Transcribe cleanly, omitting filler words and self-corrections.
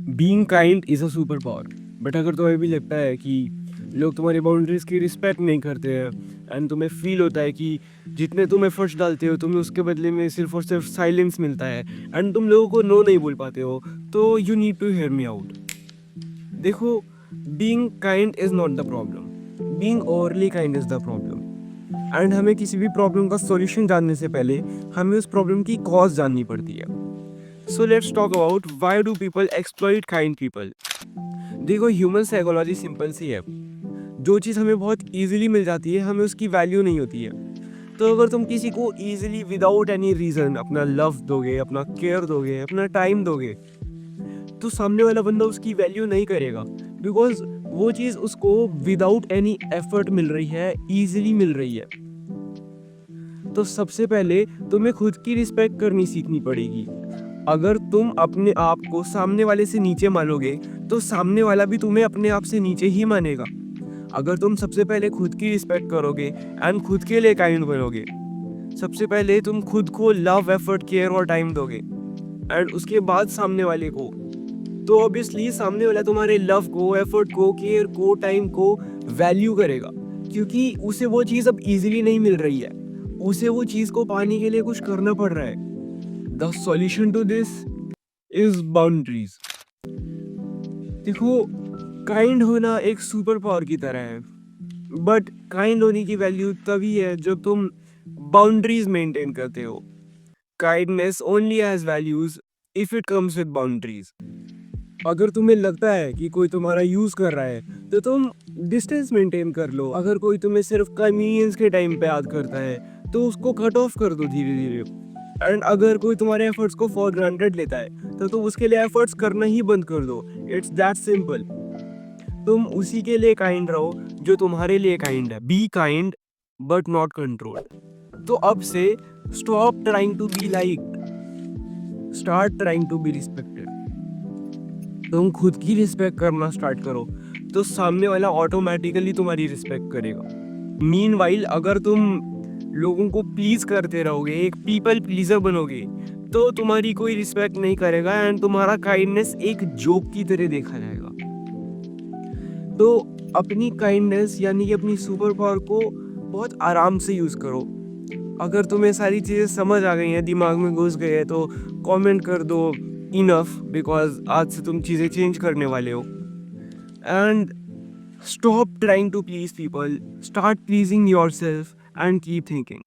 Being kind is a super power. But अगर तुम्हें भी लगता है कि लोग तुम्हारी बाउंड्रीज़ की रिस्पेक्ट नहीं करते हैं एंड तुम्हें फ़ील होता है कि जितने तुम एफर्ट्स डालते हो तुम्हें उसके बदले में सिर्फ़ और सिर्फ़ साइलेंस मिलता है एंड तुम लोगों को नो नहीं बोल पाते हो, तो you need to hear me out. देखो, being kind is not the problem, being overly kind is the problem. And हमें किसी भी प्रॉब्लम का सॉल्यूशन जानने से पहले हमें उस प्रॉब्लम की कॉज़ जाननी पड़ती है। So let's talk about why do people exploit kind people. देखो, ह्यूमन साइकोलॉजी सिंपल सी है। जो चीज़ हमें बहुत ईजिली मिल जाती है हमें उसकी वैल्यू नहीं होती है। तो अगर तुम किसी को ईजिली विदाउट एनी रीज़न अपना लव दोगे, अपना केयर दोगे, अपना टाइम दोगे, तो सामने वाला बंदा उसकी वैल्यू नहीं करेगा, बिकॉज वो चीज़ उसको विदाउट एनी एफर्ट मिल रही है, ईजिली मिल रही है। तो सबसे पहले तुम्हें खुद की रिस्पेक्ट करनी सीखनी पड़ेगी। अगर तुम अपने आप को सामने वाले से नीचे मानोगे, तो सामने वाला भी तुम्हें अपने आप से नीचे ही मानेगा। अगर तुम सबसे पहले खुद की रिस्पेक्ट करोगे एंड खुद के लिए काइंड बनोगे, सबसे पहले तुम खुद को लव, एफर्ट, केयर और टाइम दोगे एंड उसके बाद सामने वाले को, तो ऑब्वियसली सामने वाला तुम्हारे लव को, एफर्ट को, केयर को, टाइम को वैल्यू करेगा, क्योंकि उसे वो चीज़ अब इजीली नहीं मिल रही है। उसे वो चीज़ को पाने के लिए कुछ करना पड़ रहा है। The solution to this is boundaries. देखो, काइंड होना एक सुपर पावर की तरह है, बट काइंड होने की वैल्यू तभी है जब तुम बाउंड्रीज मेंटेन करते हो। Kindness only has values if it comes with boundaries. अगर तुम्हें लगता है कि कोई तुम्हारा यूज कर रहा है, तो तुम डिस्टेंस मेंटेन कर लो। अगर कोई तुम्हें सिर्फ कन्वीनियंस के टाइम पे याद करता है, तो उसको कट ऑफ कर दो धीरे धीरे। एंड अगर कोई तुम्हारे एफर्ट्स को फॉर ग्रांटेड लेता है, तो तुम उसके लिए एफर्ट्स करना ही बंद कर दो। It's that simple. तुम उसी के लिए काइंड रहो जो तुम्हारे लिए काइंड है। Be kind but not controlled. तो अब से stop trying to be like, start trying to be respected. तुम खुद की रिस्पेक्ट करना स्टार्ट करो, तो सामने वाला ऑटोमेटिकली तुम्हारी रिस्पेक्ट करेगा। मीनवाइल अगर तुम लोगों को प्लीज करते रहोगे, एक पीपल प्लीजर बनोगे, तो तुम्हारी कोई रिस्पेक्ट नहीं करेगा एंड तुम्हारा काइंडनेस एक जोक की तरह देखा जाएगा। तो अपनी काइंडनेस यानी कि अपनी सुपर पावर को बहुत आराम से यूज करो। अगर तुम्हें सारी चीज़ें समझ आ गई हैं, दिमाग में घुस गए हैं, तो कमेंट कर दो इनफ, बिकॉज आज से तुम चीज़ें चेंज करने वाले हो। And stop trying to please people, start pleasing yourself and keep thinking.